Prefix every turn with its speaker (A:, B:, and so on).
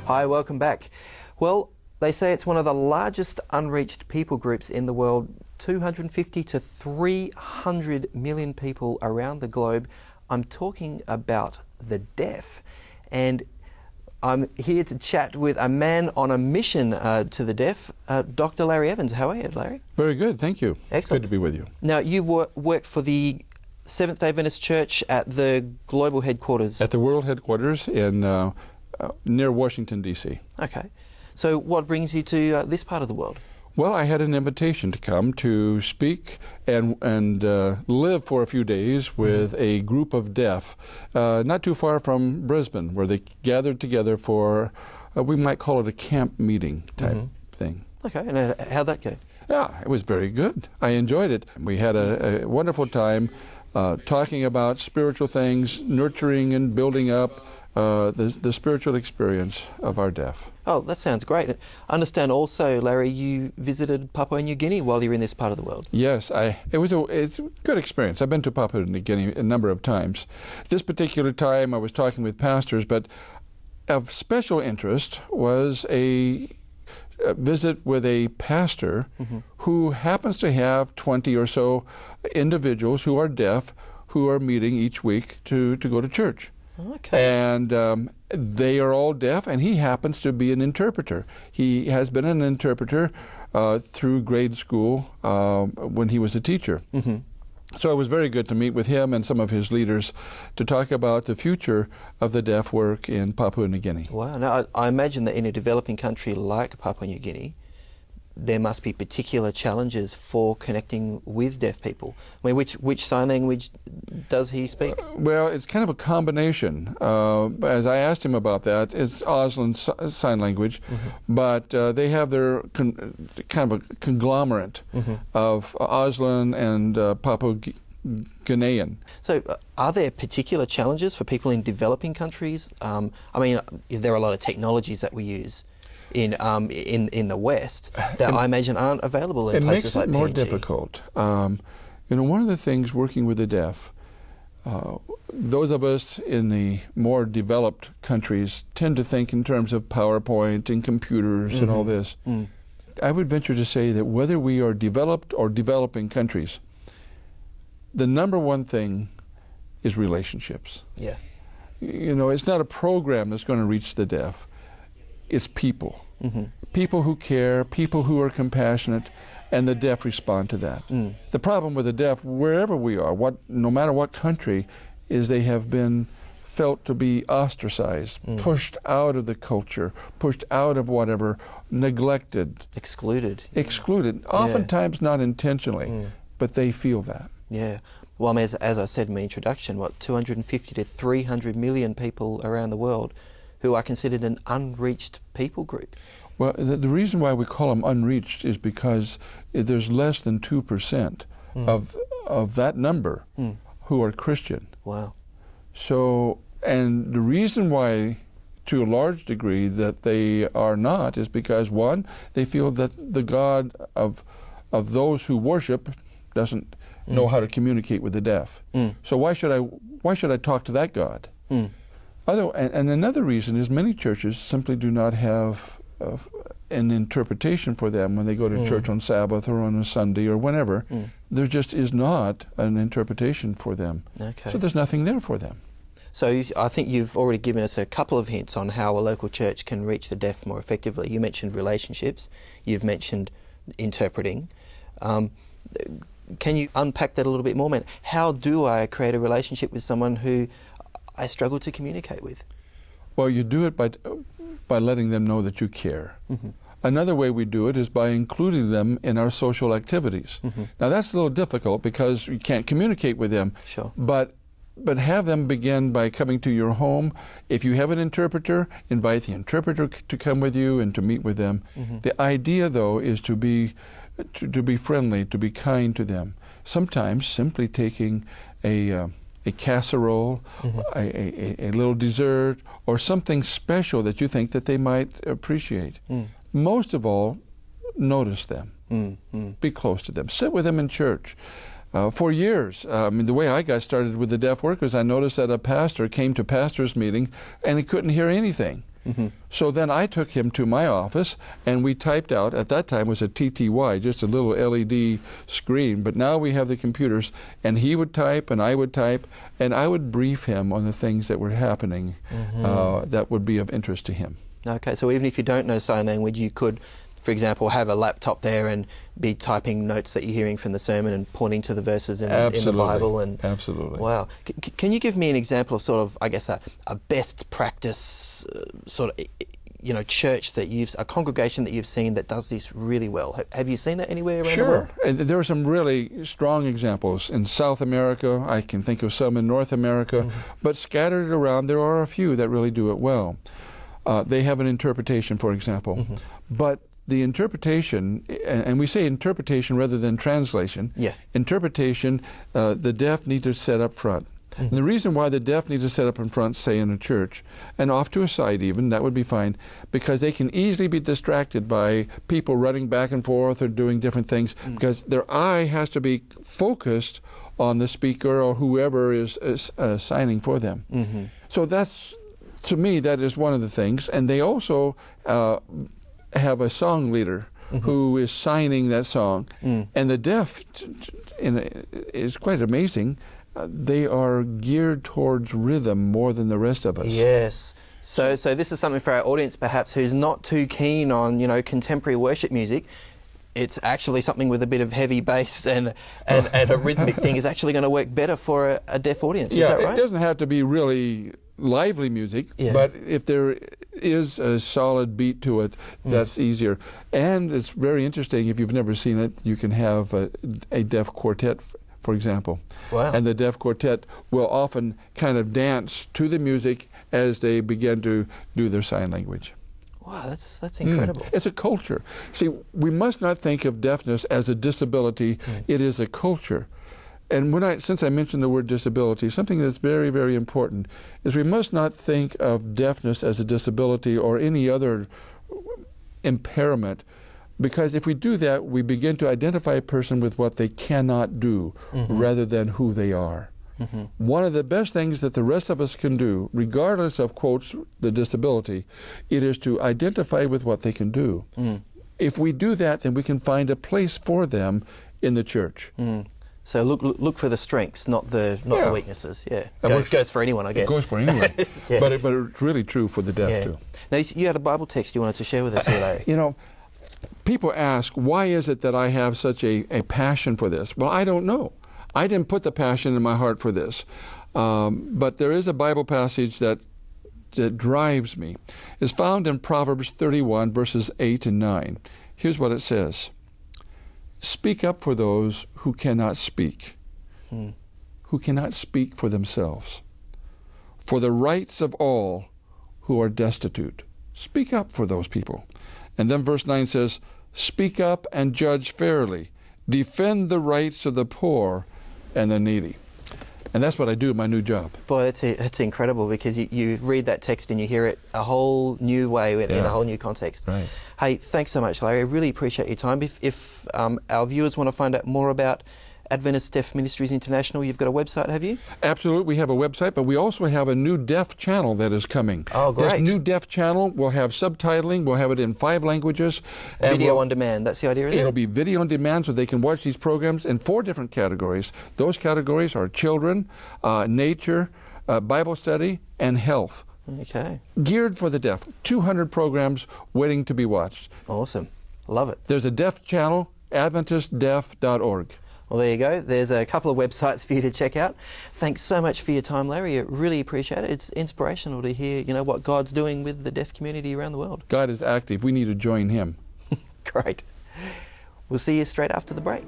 A: Hi, welcome back. Well, they say it's one of the largest unreached people groups in the world, 250 to 300 million people around the globe. I'm talking about the deaf. And I'm here to chat with a man on a mission to the deaf, Dr. Larry Evans. How are you, Larry?
B: Very good, thank you.
A: Excellent.
B: Good to be with you.
A: Now, you work for the Seventh-day Adventist Church at the global headquarters.
B: At the world headquarters in near Washington, D.C.
A: Okay. So what brings you to this part of the world?
B: Well, I had an invitation to come to speak and live for a few days with a group of deaf, not too far from Brisbane, where they gathered together for, we might call it a camp meeting type thing.
A: Okay, and how'd that go?
B: Yeah, it was very good. I enjoyed it. We had a wonderful time talking about spiritual things, nurturing and building up the spiritual experience of our deaf.
A: Oh, that sounds great. I understand also, Larry, you visited Papua New Guinea while you were in this part of the world.
B: Yes, it's a good experience. I've been to Papua New Guinea a number of times. This particular time I was talking with pastors, but of special interest was a visit with a pastor who happens to have 20 or so individuals who are deaf who are meeting each week to go to church.
A: Okay.
B: And they are all deaf, and he happens to be an interpreter. He has been an interpreter through grade school when he was a teacher. So it was very good to meet with him and some of his leaders to talk about the future of the deaf work in Papua New Guinea.
A: Wow. Now, I imagine that in a developing country like Papua New Guinea, there must be particular challenges for connecting with deaf people. I mean, which sign language does he speak?
B: Well, it's kind of a combination. As I asked him about that, it's Auslan Sign Language, but they have their kind of a conglomerate of Auslan and Papua Guinean. So
A: are there particular challenges for people in developing countries? I mean, there are a lot of technologies that we use in the West that I imagine aren't available in places like PNG.
B: It makes it more difficult. You know, one of the things working with the deaf, those of us in the more developed countries tend to think in terms of PowerPoint and computers and all this. I would venture to say that whether we are developed or developing countries, the number one thing is relationships.
A: Yeah.
B: You know, it's not a program that's going to reach the deaf. It's people. People who care, people who are compassionate, and the deaf respond to that. The problem with the deaf, wherever we are, no matter what country, is they have been felt to be ostracized, pushed out of the culture, pushed out of whatever, neglected.
A: Excluded.
B: Excluded, oftentimes not intentionally, but they feel that.
A: Yeah. Well, I mean, as I said in my introduction, 250 to 300 million people around the world who are considered an unreached people group.
B: Well, the reason why we call them unreached is because there's less than 2% of that number who are Christian.
A: Wow.
B: So, and the reason why, to a large degree, that they are not is because, one, they feel that the God of those who worship doesn't know how to communicate with the deaf. So why should I talk to that God? And another reason is many churches simply do not have an interpretation for them when they go to church on Sabbath or on a Sunday or whenever. There just is not an interpretation for them.
A: Okay.
B: So there's nothing there for them.
A: So I think you've already given us a couple of hints on how a local church can reach the deaf more effectively. You mentioned relationships. You've mentioned interpreting. Can you unpack that a little bit more, man? How do I create a relationship with someone who I struggle to communicate with?
B: Well, you do it by letting them know that you care. Another way we do it is by including them in our social activities. Now that's a little difficult because you can't communicate with them.
A: Sure.
B: But have them begin by coming to your home. If you have an interpreter, invite the interpreter to come with you and to meet with them. The idea, though, is to be friendly, to be kind to them. Sometimes simply taking a casserole, a little dessert, or something special that you think that they might appreciate. Most of all, notice them. Be close to them. Sit with them in church. For years, I mean, the way I got started with the deaf workers, I noticed that a pastor came to pastor's meeting and he couldn't hear anything. So then I took him to my office, and we typed out, at that time it was a TTY, just a little LED screen, but now we have the computers, and he would type and I would type, and I would brief him on the things that were happening that would be of interest to him.
A: Okay, so even if you don't know sign language, you could, for example, have a laptop there and be typing notes that you're hearing from the sermon and pointing to the verses in the Bible. And
B: absolutely.
A: Wow. Can you give me an example of sort of, I guess, a best practice sort of, you know, church that a congregation that you've seen that does this really well? Have you seen that anywhere around the world?
B: Sure. And there are some really strong examples in South America. I can think of some in North America, but scattered around there are a few that really do it well. They have an interpretation, for example, but the interpretation, and we say interpretation rather than translation, interpretation, the deaf need to set up front. And the reason why the deaf need to set up in front, say in a church, and off to a side even, that would be fine, because they can easily be distracted by people running back and forth or doing different things, because their eye has to be focused on the speaker or whoever is signing for them. So that's, to me, that is one of the things. And they also have a song leader who is signing that song. And the deaf is quite amazing. They are geared towards rhythm more than the rest of us.
A: Yes. So this is something for our audience perhaps who's not too keen on, you know, contemporary worship music. It's actually something with a bit of heavy bass and a rhythmic thing is actually going to work better for a deaf audience. Is that right?
B: It doesn't have to be really lively music, but if there is a solid beat to it, that's easier. And it's very interesting, if you've never seen it, you can have a deaf quartet, for example.
A: Wow. And
B: the deaf quartet will often kind of dance to the music as they begin to do their sign language.
A: Wow, that's incredible.
B: It's a culture. See, we must not think of deafness as a disability. It is a culture. And since I mentioned the word disability, something that's very, very important is we must not think of deafness as a disability or any other impairment, because if we do that, we begin to identify a person with what they cannot do rather than who they are. One of the best things that the rest of us can do, regardless of, quotes, the disability, it is to identify with what they can do. If we do that, then we can find a place for them in the church.
A: So look for the strengths, not the weaknesses. Yeah, it goes for anyone, I guess.
B: It goes for anyone, but it's really true for the deaf too.
A: Now you had a Bible text you wanted to share with us here, Larry.
B: You know, people ask, why is it that I have such a passion for this? Well, I don't know. I didn't put the passion in my heart for this, but there is a Bible passage that drives me. It's found in Proverbs 31, verses 8 and 9. Here's what it says. Speak up for those who cannot speak, who cannot speak for themselves, for the rights of all who are destitute. Speak up for those people. And then verse 9 says, speak up and judge fairly. Defend the rights of the poor and the needy. And that's what I do in my new job. Boy,
A: that's incredible, because you read that text and you hear it a whole new way in a whole new context.
B: Right.
A: Hey, thanks so much, Larry. I really appreciate your time. If our viewers want to find out more about Adventist Deaf Ministries International, you've got a website, have you?
B: Absolutely, we have a website, but we also have a new deaf channel that is coming.
A: Oh, great.
B: This new deaf channel will have subtitling, we'll have it in 5 languages.
A: Video on demand, that's the idea, isn't it?
B: It'll be video on demand, so they can watch these programs in 4 different categories. Those categories are children, nature, Bible study, and health.
A: Okay.
B: Geared for the deaf. 200 programs waiting to be watched.
A: Awesome. Love it.
B: There's a deaf channel, AdventistDeaf.org.
A: Well, there you go. There's a couple of websites for you to check out. Thanks so much for your time, Larry. I really appreciate it. It's inspirational to hear, what God's doing with the deaf community around the world.
B: God is active. We need to join Him.
A: Great. We'll see you straight after the break.